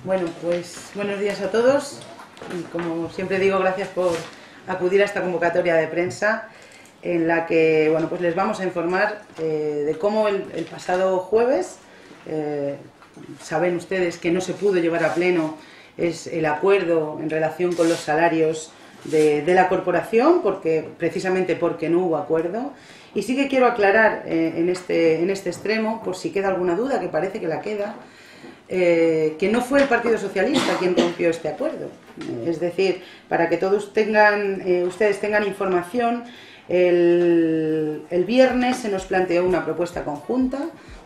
Bueno, pues buenos días a todos y como siempre digo, gracias por acudir a esta convocatoria de prensa en la que bueno, pues les vamos a informar de cómo el pasado jueves, saben ustedes que no se pudo llevar a pleno es el acuerdo en relación con los salarios de la corporación, precisamente porque no hubo acuerdo. Y sí que quiero aclarar en este extremo, por si queda alguna duda, que parece que la queda, que no fue el Partido Socialista quien rompió este acuerdo. Es decir, para que todos ustedes tengan información, el viernes se nos planteó una propuesta conjunta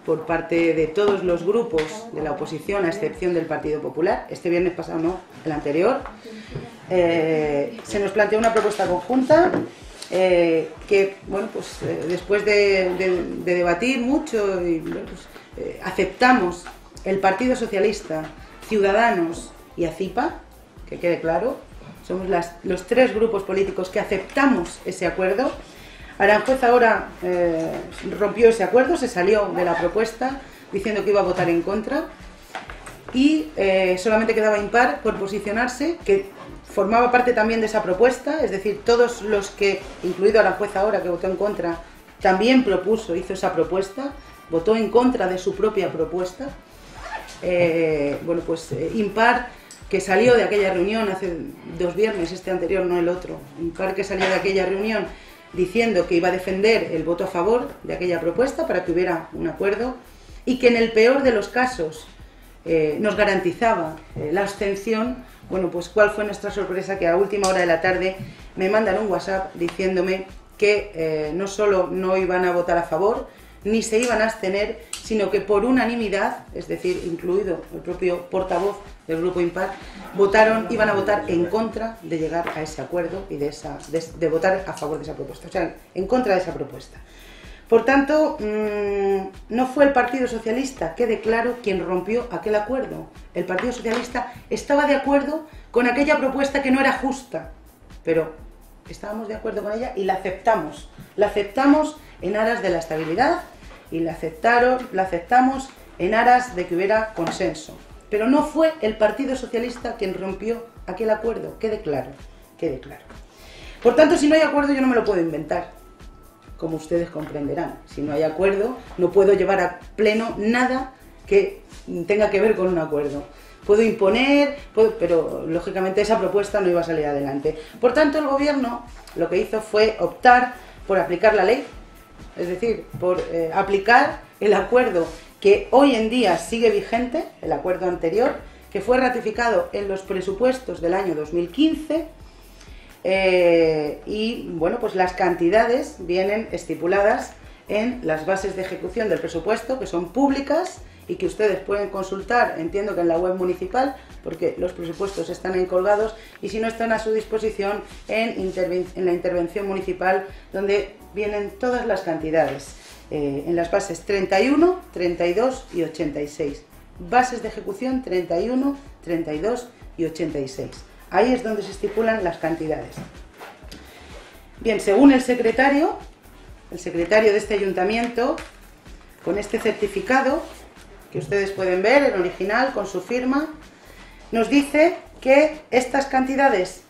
por parte de todos los grupos de la oposición, a excepción del Partido Popular. Este viernes pasado no, el anterior. Se nos planteó una propuesta conjunta que, bueno, pues después de debatir mucho, y, bueno, pues, aceptamos el Partido Socialista, Ciudadanos y ACIPA, que quede claro, somos los tres grupos políticos que aceptamos ese acuerdo. Aranjuez ahora rompió ese acuerdo, se salió de la propuesta diciendo que iba a votar en contra y solamente quedaba Impar por posicionarse, que formaba parte también de esa propuesta, es decir, todos los que, incluido Aranjuez ahora que votó en contra, también hizo esa propuesta, votó en contra de su propia propuesta. Bueno, pues Impar, que salió de aquella reunión hace 2 viernes, este anterior, no el otro, Impar que salió de aquella reunión diciendo que iba a defender el voto a favor de aquella propuesta para que hubiera un acuerdo y que en el peor de los casos nos garantizaba la abstención. Bueno, pues cuál fue nuestra sorpresa, que a última hora de la tarde me mandan un WhatsApp diciéndome que no solo no iban a votar a favor, ni se iban a abstener, sino que por unanimidad, es decir, incluido el propio portavoz del Grupo Impar, iban a votar en contra de llegar a ese acuerdo y de votar a favor de esa propuesta, o sea, en contra de esa propuesta. Por tanto, no fue el Partido Socialista, quede claro, quien rompió aquel acuerdo. El Partido Socialista estaba de acuerdo con aquella propuesta que no era justa, pero estábamos de acuerdo con ella y la aceptamos. La aceptamos en aras de la estabilidad y la aceptamos en aras de que hubiera consenso. Pero no fue el Partido Socialista quien rompió aquel acuerdo, quede claro, quede claro. Por tanto, si no hay acuerdo, yo no me lo puedo inventar, como ustedes comprenderán. Si no hay acuerdo, no puedo llevar a pleno nada que tenga que ver con un acuerdo. Puedo imponer, pero lógicamente esa propuesta no iba a salir adelante. Por tanto, el gobierno lo que hizo fue optar por aplicar la ley, es decir, por aplicar el acuerdo que hoy en día sigue vigente, el acuerdo anterior, que fue ratificado en los presupuestos del año 2015, y bueno, pues las cantidades vienen estipuladas en las bases de ejecución del presupuesto, que son públicas y que ustedes pueden consultar, entiendo que en la web municipal, porque los presupuestos están ahí colgados, y si no, están a su disposición en la intervención municipal, donde vienen todas las cantidades, en las bases 31, 32 y 86. Bases de ejecución 31, 32 y 86. Ahí es donde se estipulan las cantidades. Bien, según el secretario de este ayuntamiento, con este certificado, que ustedes pueden ver, el original, con su firma, nos dice que estas cantidades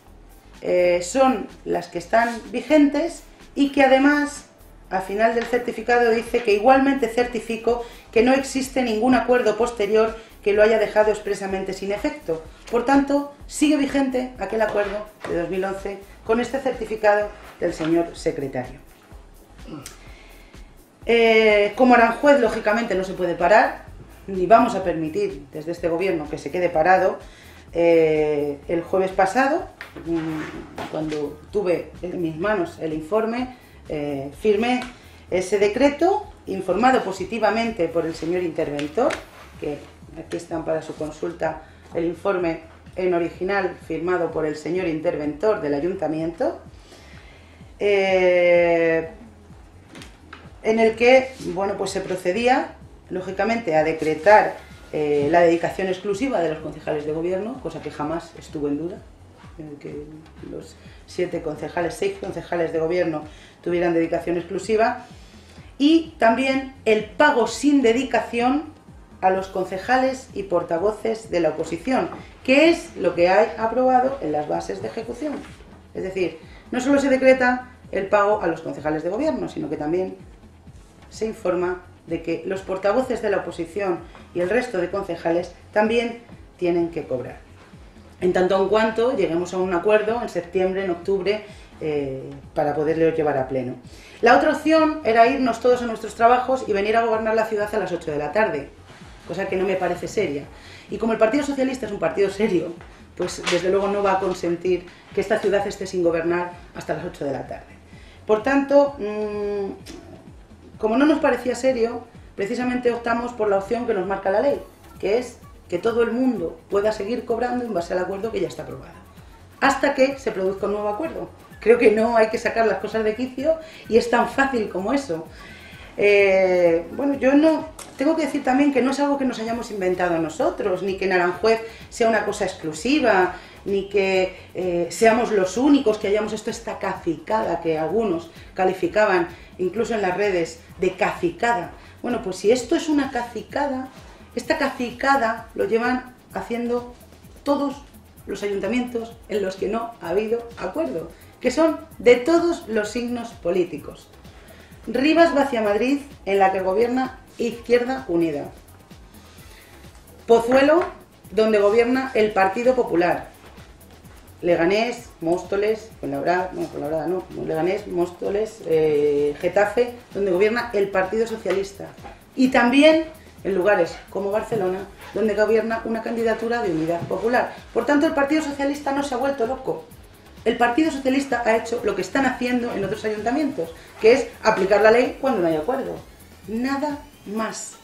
son las que están vigentes y que además, al final del certificado, dice que igualmente certifico que no existe ningún acuerdo posterior que lo haya dejado expresamente sin efecto. Por tanto, sigue vigente aquel acuerdo de 2011 con este certificado del señor secretario. Como Aranjuez, lógicamente, no se puede parar, ni vamos a permitir desde este gobierno que se quede parado. El jueves pasado, cuando tuve en mis manos el informe, firmé ese decreto, informado positivamente por el señor interventor, que aquí están para su consulta el informe en original firmado por el señor interventor del ayuntamiento, en el que, bueno, pues se procedía lógicamente a decretar la dedicación exclusiva de los concejales de gobierno, cosa que jamás estuvo en duda, que los 6 concejales de gobierno tuvieran dedicación exclusiva, y también el pago sin dedicación a los concejales y portavoces de la oposición, que es lo que hay aprobado en las bases de ejecución. Es decir, no solo se decreta el pago a los concejales de gobierno, sino que también se informa de que los portavoces de la oposición y el resto de concejales también tienen que cobrar. En tanto en cuanto lleguemos a un acuerdo en septiembre, en octubre, para poderlo llevar a pleno. La otra opción era irnos todos a nuestros trabajos y venir a gobernar la ciudad a las 8 de la tarde, cosa que no me parece seria. Y como el Partido Socialista es un partido serio, pues desde luego no va a consentir que esta ciudad esté sin gobernar hasta las 8 de la tarde. Por tanto, como no nos parecía serio, precisamente optamos por la opción que nos marca la ley, que es que todo el mundo pueda seguir cobrando en base al acuerdo que ya está aprobado, hasta que se produzca un nuevo acuerdo. Creo que no hay que sacar las cosas de quicio y es tan fácil como eso. Bueno, yo no... Tengo que decir también que no es algo que nos hayamos inventado nosotros, ni que en Aranjuez sea una cosa exclusiva, ni que seamos los únicos que hayamos esta cacicada que algunos calificaban, incluso en las redes, de cacicada. Bueno, pues si esto es una cacicada, esta cacicada lo llevan haciendo todos los ayuntamientos en los que no ha habido acuerdo, que son de todos los signos políticos. Rivas-Vaciamadrid, en la que gobierna Izquierda Unida. Pozuelo, donde gobierna el Partido Popular. Leganés, Móstoles, Leganés, Móstoles, Getafe, donde gobierna el Partido Socialista. Y también en lugares como Barcelona, donde gobierna una candidatura de Unidad Popular. Por tanto, el Partido Socialista no se ha vuelto loco. El Partido Socialista ha hecho lo que están haciendo en otros ayuntamientos, que es aplicar la ley cuando no hay acuerdo. Nada más.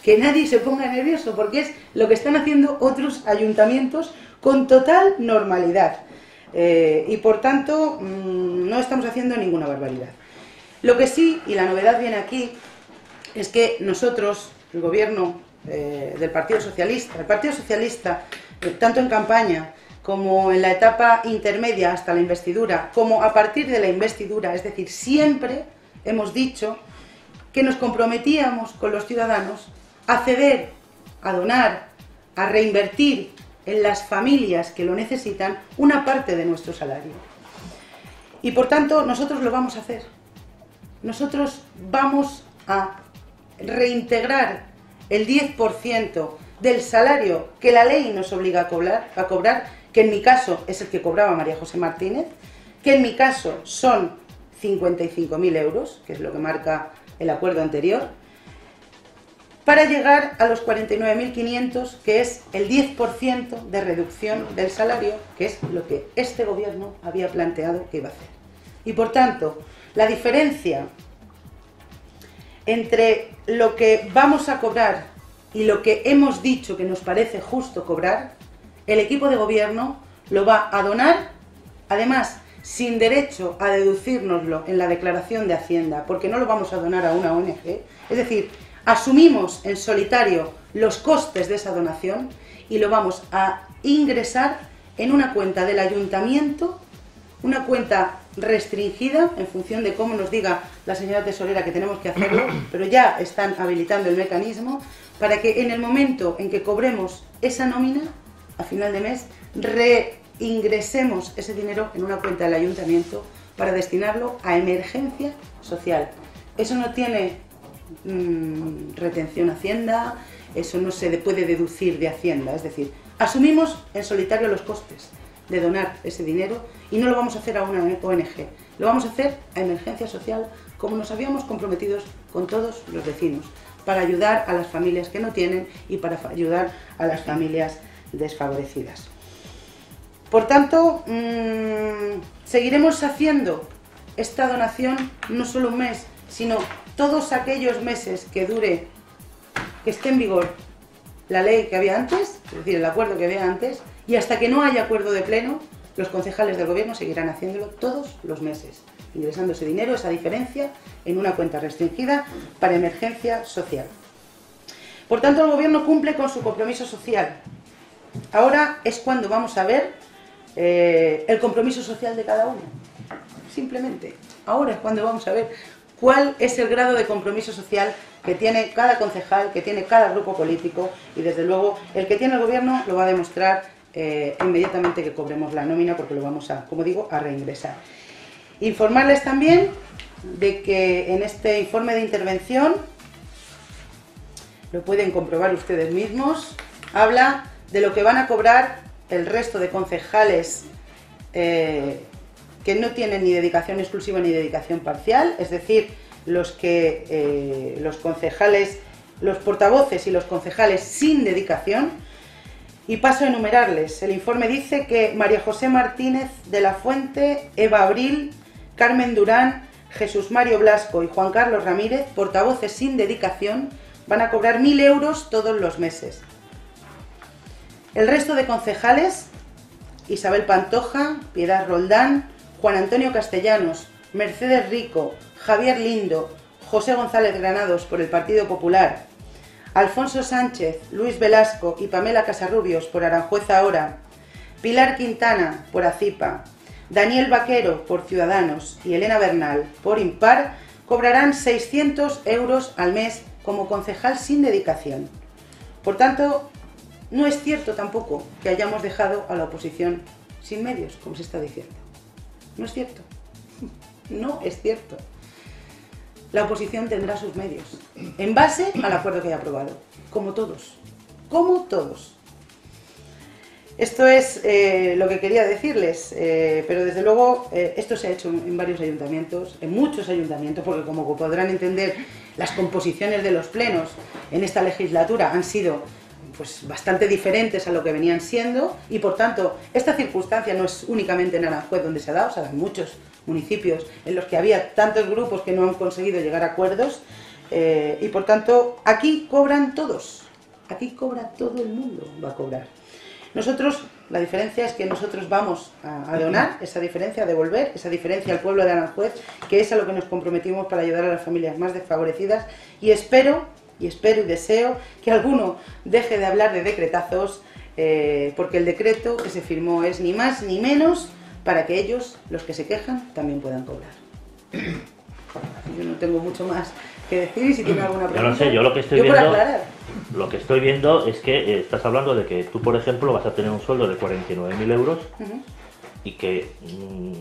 Que nadie se ponga nervioso, porque es lo que están haciendo otros ayuntamientos con total normalidad. Y por tanto, no estamos haciendo ninguna barbaridad. Lo que sí, y la novedad viene aquí, es que nosotros, el gobierno del Partido Socialista, tanto en campaña como en la etapa intermedia hasta la investidura, como a partir de la investidura, es decir, siempre hemos dicho que nos comprometíamos con los ciudadanos a ceder, a donar, a reinvertir en las familias que lo necesitan una parte de nuestro salario. Y por tanto, nosotros lo vamos a hacer. Nosotros vamos a reintegrar el 10% del salario que la ley nos obliga a cobrar, que en mi caso es el que cobraba María José Martínez, que en mi caso son 55.000 euros, que es lo que marca el acuerdo anterior, para llegar a los 49.500, que es el 10% de reducción del salario, que es lo que este gobierno había planteado que iba a hacer. Y por tanto, la diferencia entre lo que vamos a cobrar y lo que hemos dicho que nos parece justo cobrar, el equipo de gobierno lo va a donar, además sin derecho a deducírnoslo en la declaración de Hacienda, porque no lo vamos a donar a una ONG, es decir, asumimos en solitario los costes de esa donación y lo vamos a ingresar en una cuenta del ayuntamiento, una cuenta restringida en función de cómo nos diga la señora tesorera que tenemos que hacerlo, pero ya están habilitando el mecanismo para que en el momento en que cobremos esa nómina, a final de mes, reingresemos ese dinero en una cuenta del ayuntamiento para destinarlo a emergencia social. Eso no tiene retención Hacienda, eso no se puede deducir de Hacienda, es decir, asumimos en solitario los costes de donar ese dinero y no lo vamos a hacer a una ONG, lo vamos a hacer a emergencia social como nos habíamos comprometido con todos los vecinos, para ayudar a las familias que no tienen y para ayudar a las familias desfavorecidas. Por tanto, seguiremos haciendo esta donación no solo un mes, sino todos aquellos meses que esté en vigor la ley que había antes, es decir, el acuerdo que había antes, y hasta que no haya acuerdo de pleno, los concejales del gobierno seguirán haciéndolo todos los meses, ingresando ese dinero, esa diferencia, en una cuenta restringida para emergencia social. Por tanto, el gobierno cumple con su compromiso social. Ahora es cuando vamos a ver el compromiso social de cada uno. Simplemente, ahora es cuando vamos a ver cuál es el grado de compromiso social que tiene cada concejal, que tiene cada grupo político, y desde luego el que tiene el gobierno lo va a demostrar inmediatamente que cobremos la nómina, porque lo vamos a, como digo, a reingresar. Informarles también de que en este informe de intervención, lo pueden comprobar ustedes mismos, habla de lo que van a cobrar el resto de concejales que no tienen ni dedicación exclusiva ni dedicación parcial, es decir, los concejales, los portavoces y los concejales sin dedicación. Y paso a enumerarles. El informe dice que María José Martínez de la Fuente, Eva Abril, Carmen Durán, Jesús Mario Blasco y Juan Carlos Ramírez, portavoces sin dedicación, van a cobrar 1.000 euros todos los meses. El resto de concejales, Isabel Pantoja, Piedad Roldán, Juan Antonio Castellanos, Mercedes Rico, Javier Lindo, José González Granados por el Partido Popular, Alfonso Sánchez, Luis Velasco y Pamela Casarrubios por Aranjuez Ahora, Pilar Quintana por ACIPA, Daniel Vaquero por Ciudadanos y Elena Bernal por Impar, cobrarán 600 euros al mes como concejal sin dedicación. Por tanto, no es cierto tampoco que hayamos dejado a la oposición sin medios, como se está diciendo. No es cierto. No es cierto. La oposición tendrá sus medios, en base al acuerdo que haya aprobado, como todos. Como todos. Esto es lo que quería decirles, pero desde luego esto se ha hecho en varios ayuntamientos, en muchos ayuntamientos, porque como podrán entender, las composiciones de los plenos en esta legislatura han sido pues bastante diferentes a lo que venían siendo, y por tanto esta circunstancia no es únicamente en Aranjuez donde se ha dado, se ha dado en muchos municipios en los que había tantos grupos que no han conseguido llegar a acuerdos, y por tanto aquí cobran todos, aquí cobra todo el mundo, va a cobrar. Nosotros, la diferencia es que nosotros vamos a donar esa diferencia, a devolver esa diferencia al pueblo de Aranjuez, que es a lo que nos comprometimos para ayudar a las familias más desfavorecidas, y espero y deseo que alguno deje de hablar de decretazos, porque el decreto que se firmó es ni más ni menos para que ellos, los que se quejan, también puedan cobrar. Yo no tengo mucho más que decir, y si tiene alguna pregunta... Yo no sé, yo lo que estoy viendo es que estás hablando de que tú, por ejemplo, vas a tener un sueldo de 49.000 euros, y que,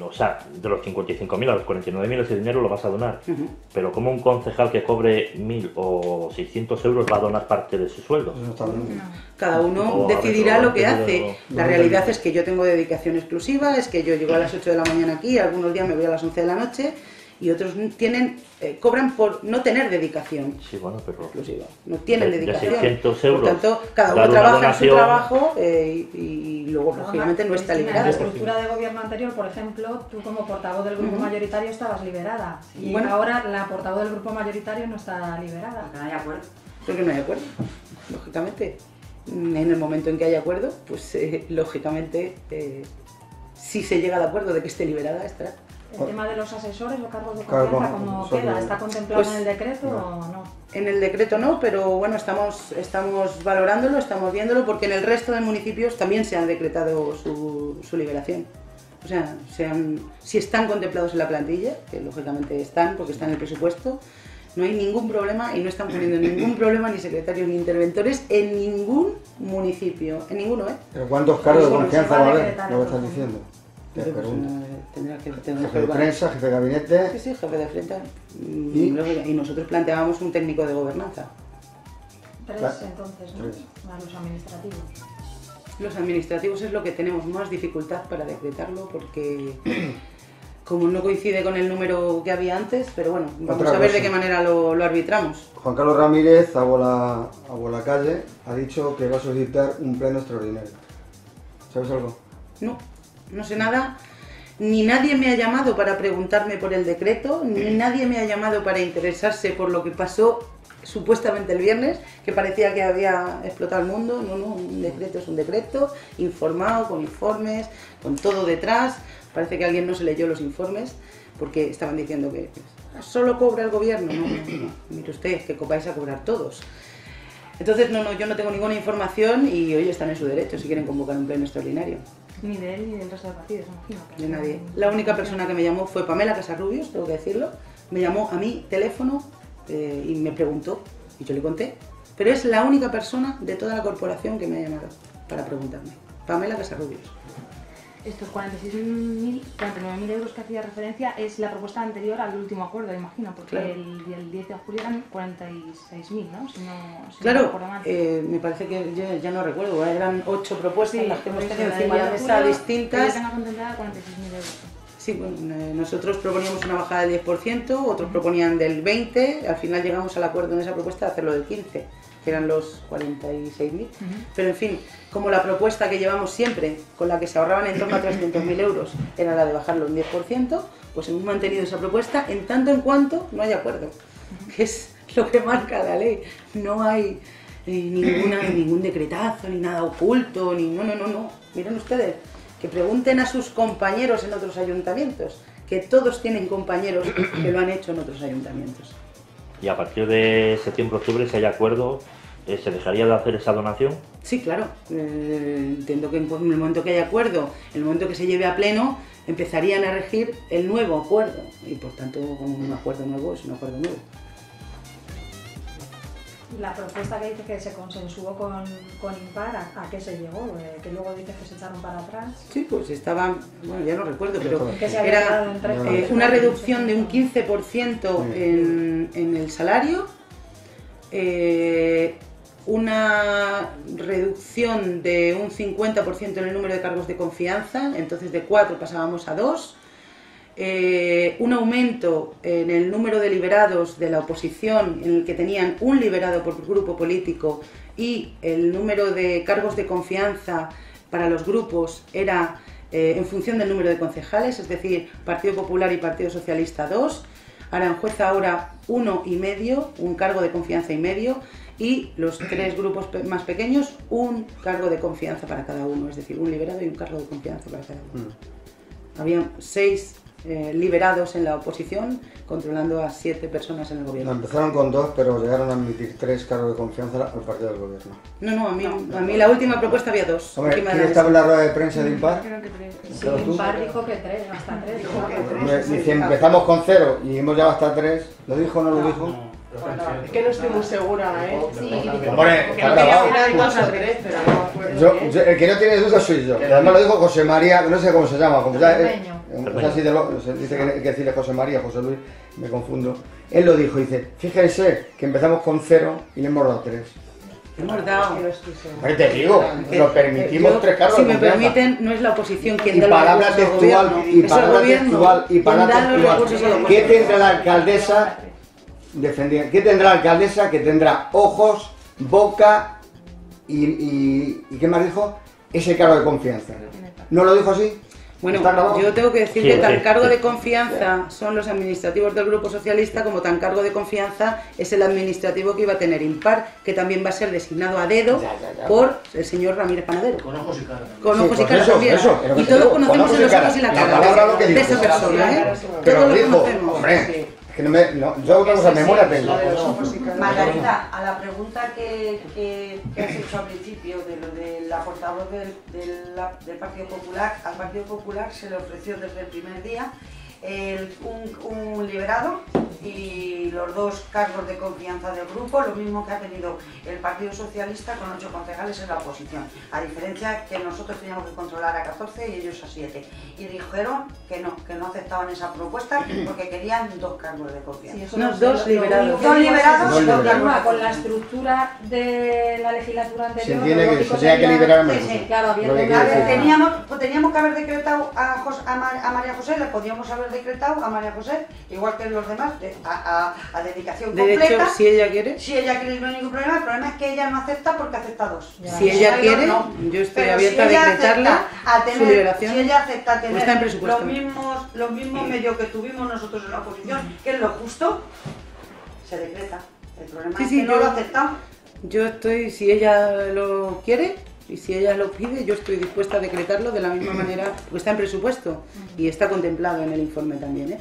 o sea, de los 55.000 a los 49.000 ese dinero lo vas a donar. Pero como un concejal que cobre 1.000 o 600 euros va a donar parte de su sueldo. Cada uno decidirá lo que hace. La realidad es que yo tengo dedicación exclusiva, es que yo llego a las 8 de la mañana aquí, algunos días me voy a las 11 de la noche, y otros cobran por no tener dedicación. Sí, bueno, pero exclusiva. No tienen dedicación. De 600 euros, por tanto, cada uno trabaja en su trabajo, y luego, lógicamente, no está liberado. En la estructura de gobierno anterior, por ejemplo, tú como portavoz del grupo mayoritario estabas liberada. Y bueno, ahora la portavoz del grupo mayoritario no está liberada. Porque no hay acuerdo. Porque no hay acuerdo, lógicamente. En el momento en que haya acuerdo, pues lógicamente, si se llega al acuerdo de que esté liberada, estará. ¿El tema de los asesores o cargos de confianza cómo queda? ¿Está contemplado en el decreto o no? En el decreto no, pero bueno, estamos valorándolo, estamos viéndolo, porque en el resto de municipios también se ha decretado su liberación. O sea, si están contemplados en la plantilla, que lógicamente están, porque están en el presupuesto, no hay ningún problema, y no están poniendo ningún problema ni secretarios ni interventores en ningún municipio, en ninguno, ¿eh? ¿Pero cuántos cargos de confianza va a haber? Lo que estás diciendo. Jefe de prensa, jefe de gabinete... Sí, jefe de frente. Y nosotros planteábamos un técnico de gobernanza. Tres, entonces, ¿no? A los administrativos. Los administrativos es lo que tenemos más dificultad para decretarlo, porque como no coincide con el número que había antes, pero bueno, vamos a ver de qué manera lo arbitramos. Juan Carlos Ramírez, abuela calle, ha dicho que va a solicitar un pleno extraordinario. ¿Sabes algo? No sé nada, ni nadie me ha llamado para preguntarme por el decreto, ni nadie me ha llamado para interesarse por lo que pasó supuestamente el viernes, que parecía que había explotado el mundo. No, un decreto es un decreto, informado, con informes, con todo detrás. Parece que alguien no se leyó los informes, porque estaban diciendo que solo cobra el gobierno. No, mire usted, que vais a cobrar todos. Entonces, yo no tengo ninguna información, y hoy están en su derecho si quieren convocar un pleno extraordinario. Ni de él ni del resto de partidos, imagino. De nadie. La única persona que me llamó fue Pamela Casarrubios, tengo que decirlo. Me llamó a mi teléfono y me preguntó, y yo le conté. Pero es la única persona de toda la corporación que me ha llamado para preguntarme. Pamela Casarrubios. Estos 49.000 euros que hacía referencia es la propuesta anterior al último acuerdo, imagino, porque claro, el 10 de julio eran 46.000, ¿no? Si claro, me parece que ya no recuerdo, eran 8 propuestas las que hemos tenido encima de la mesa distintas. Yo tengo contemplada 46.000 euros. Sí, bueno, nosotros proponíamos una bajada del 10%, otros proponían del 20%, al final llegamos al acuerdo en esa propuesta de hacerlo del 15%, que eran los 46.000. Pero en fin, como la propuesta que llevamos siempre, con la que se ahorraban en torno a 300.000 euros, era la de bajarlo un 10%, pues hemos mantenido esa propuesta en tanto en cuanto no haya acuerdo, que es lo que marca la ley. No hay ningún decretazo, ni nada oculto, ni no. Miren ustedes, que pregunten a sus compañeros en otros ayuntamientos, que todos tienen compañeros que lo han hecho en otros ayuntamientos. Y a partir de septiembre-octubre, si hay acuerdo, ¿se dejaría de hacer esa donación? Sí, claro. Entiendo que en el momento que haya acuerdo, en el momento que se lleve a pleno, empezarían a regir el nuevo acuerdo. Y por tanto, un acuerdo nuevo es un acuerdo nuevo. La propuesta que dice que se consensuó con Impar, ¿a qué se llegó? Que luego dices que se echaron para atrás. Sí, pues estaba, bueno, ya no recuerdo, pero era una reducción de un 15% en el salario, una reducción de un 50% en el número de cargos de confianza, entonces de 4 pasábamos a 2, un aumento en el número de liberados de la oposición, en el que tenían un liberado por grupo político, y el número de cargos de confianza para los grupos era en función del número de concejales, es decir, Partido Popular y Partido Socialista 2, Aranjuez ahora 1,5, un cargo de confianza y medio, y los 3 grupos más pequeños, un cargo de confianza para cada uno, es decir, un liberado y un cargo de confianza para cada uno. Habían 6 liberados en la oposición, controlando a 7 personas en el gobierno. Empezaron con 2, pero llegaron a admitir 3 cargos de confianza al partido del gobierno. No, a mí la última propuesta había 2. Hombre, ¿quién estaba en la rueda de prensa de Impar? Creo que 3. Sí, Impar dijo que 3, hasta 3. Dice, empezamos con 0 y hemos llegado hasta 3. ¿Lo dijo o no lo dijo? Bueno, es que no estoy muy segura, ¿eh? Sí, hombre, está grabado. El que no tiene dudas soy yo. Además lo dijo José María, no sé cómo se llama. Como ya, dice que decirle José María, José Luis, me confundo. Él lo dijo, dice, fíjense que empezamos con 0 y le hemos dado 3. Hemos dado. Te digo, lo permitimos 3 cargos. Si me permiten, no es la oposición quien da palabra textual, y palabra textual. ¿Qué tendrá la alcaldesa? ¿Qué tendrá la alcaldesa? Que tendrá ojos, boca y ¿qué más dijo? Ese cargo de confianza. ¿No lo dijo así? Bueno, yo tengo que decir que tan cargo de confianza son los administrativos del Grupo Socialista, como tan cargo de confianza es el administrativo que iba a tener Impar, que también va a ser designado a dedo por el señor Ramírez Panadero. Con ojos y cara. Con ojos y cara también. Y todos conocemos en los ojos y la cara de esa persona, ¿eh? Todos lo conocemos. Que yo otra cosa, memoria tengo. Margarita, a la pregunta que has hecho al principio de lo de la portavoz del Partido Popular, al Partido Popular se le ofreció desde el primer día un liberado y los 2 cargos de confianza del grupo, lo mismo que ha tenido el Partido Socialista con 8 concejales en la oposición, a diferencia que nosotros teníamos que controlar a 14 y ellos a 7, y dijeron que no aceptaban esa propuesta porque querían 2 cargos de confianza. Sí, 2 liberados. 2 liberados. Con la estructura de la legislatura anterior. Se tenía que liberar más. Claro, teníamos que haber decretado a María José, le podíamos haber decretado a María José, igual que los demás, a dedicación completa. De hecho, si ella quiere. Si ella quiere, no hay ningún problema. El problema es que ella no acepta porque acepta 2. Si ella quiere, yo estoy abierta a decretarle su liberación. Si ella acepta tener está en presupuesto. los mismos medios que tuvimos nosotros en la oposición, que es lo justo, se decreta. El problema es que no lo aceptamos. Yo estoy, si ella lo quiere y si ella lo pide, yo estoy dispuesta a decretarlo de la misma manera, porque está en presupuesto y está contemplado en el informe también, ¿eh?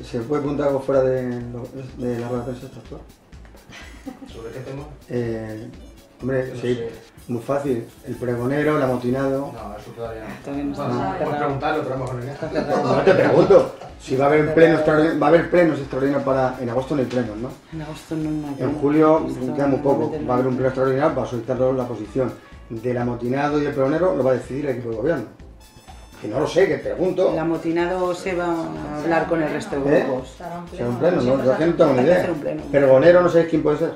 ¿Se puede preguntar algo fuera de la rueda de prensa actual? ¿Sobre qué tema? Hombre, sí. Muy fácil. El pregonero, el amotinado. No, eso todavía no. Todavía no está Puedes cerrado. preguntarlo, pero a lo mejor no. No te pregunto. Si va a haber va a haber plenos extraordinarios para... En agosto no hay plenos, ¿no? En agosto no hay. En julio Esto queda muy poco. normalmente no. Va a haber un pleno extraordinario para solicitar la posición del amotinado y el pregonero, lo va a decidir el equipo de gobierno. Que no lo sé, que pregunto. El amotinado se va a hablar con el resto de grupos. Será un pleno, ¿no? Yo es que no tengo ni Hay que idea. hacer un pleno. Pregonero, no sé quién puede ser.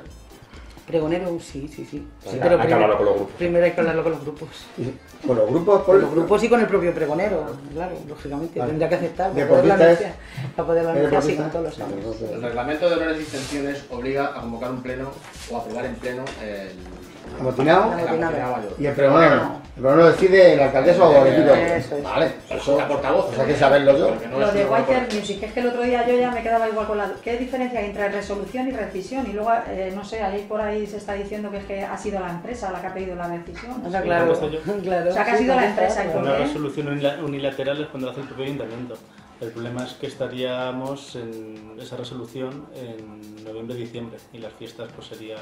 Pregonero, sí. Sí, Pues pero hay que hablarlo con los grupos. primero hay que hablarlo con los grupos. Y con los grupos, Con los grupos y con el propio pregonero, claro, lógicamente. Vale. Tendrá que aceptar ¿Deportista para poderlo ¿Es anunciar, sí, deportista? con todos los Vale, años. entonces- El reglamento de honores y distinciones obliga a convocar un pleno o a aprobar en pleno el Amotinado amotinado mayor. y el pregonero. El pregonero decide la alcaldesa o el equipo. Eso es. Vale, eso. La portavoz. Pues hay que saberlo yo. Porque no Lo es de una White por- Music, es que el otro día yo ya me quedaba igual con la... ¿Qué diferencia hay entre resolución y rescisión? Y luego, no sé, ahí por ahí se está diciendo que es que ha sido la empresa la que ha pedido la decisión. O sea, claro, contesto yo. claro. O sea, que ha sí, sido la contesta, empresa, claro. Una ¿Por qué? resolución unilateral es cuando lo hace el propio ayuntamiento. El problema es que estaríamos en esa resolución en noviembre-diciembre y las fiestas pues sería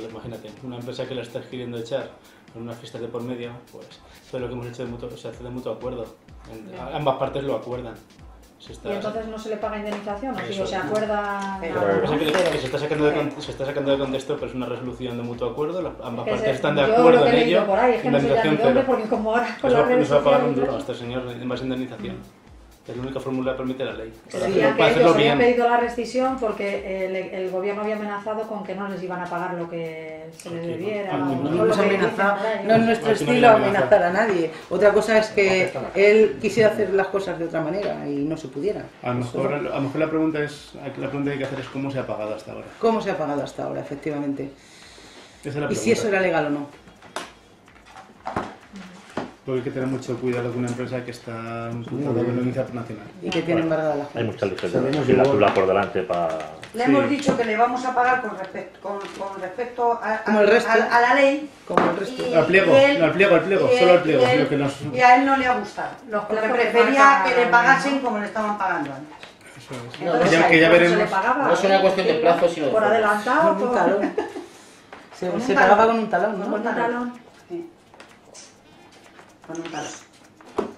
imagínate, una empresa que la estás queriendo echar con unas fiestas de por medio, pues todo lo que hemos hecho se hace de mutuo acuerdo. Ambas partes lo acuerdan. Se está- Y entonces no se le paga indemnización, o si Eso. se acuerda... Pero- Lo que pasa es que se está sacando de contexto, pero es una resolución de mutuo acuerdo, ambas Que partes se- están de yo acuerdo lo que en he leído ello. por ahí es que no sé ya ni Indemnización dónde, cero. porque como ahora con Nos las va, redes nos va a pagar un sociales... duro a este señor en base a indemnización. Es la única fórmula que permite la ley. Para Decían que hacerlo ellos habían bien. pedido la rescisión porque el gobierno había amenazado con que no les iban a pagar lo que se les debiera. Aquí no. o No lo hemos que dicen amenazado, por ahí. no es nuestro Aquí no hay estilo amenaza. amenazar a nadie. Otra cosa es que él quisiera hacer las cosas de otra manera y no se pudiera. A lo mejor la pregunta que hay que hacer es cómo se ha pagado hasta ahora. ¿Cómo se ha pagado hasta ahora, efectivamente? Esa es la Y si eso pregunta. era legal o no. Porque hay que tener mucho cuidado con una empresa que está imputada por la Audiencia Nacional. Y que tiene embargada la Hay Junta. mucha Sabemos licencia igual. y la por delante para... Le hemos dicho que le vamos a pagar con respecto Como el resto. a la ley. Como el resto. Al pliego, no, al pliego, y solo al él- pliego, y él- lo que nos- y a él no le ha gustado. Los Porque plazos que prefería marca que le la pagasen ley, ¿no? como le estaban pagando antes. Eso es. Entonces, Ya que ya ¿Cómo se veremos. le pagaba? No es una cuestión de plazo, sino de Por forma. adelantado, Con un por... talón. Se, Con un se talón. pagaba con un talón, Con ¿no? un talón. Sí. Con un talón.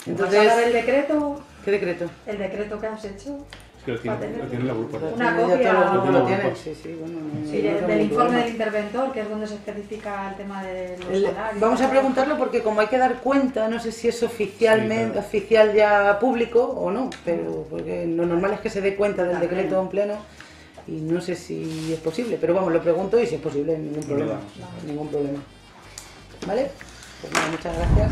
Entonces, Pasar el decreto, ¿qué decreto? el decreto que has hecho, Es que lo tiene la grupo. Una Ya copia- todos los grupos lo Una tienen. copia. Sí, sí, bueno, no- sí, no tengo del informe problema. del interventor, que es donde se especifica el tema de los El- salarios. Vamos a preguntarlo porque como hay que dar cuenta, no sé si es oficialmente Sí, claro. oficial ya público o no, pero porque lo normal es que se dé cuenta del decreto en pleno y no sé si es posible, pero vamos, lo pregunto y si es posible, ningún problema, ningún problema. ¿Vale? Pues nada, muchas gracias.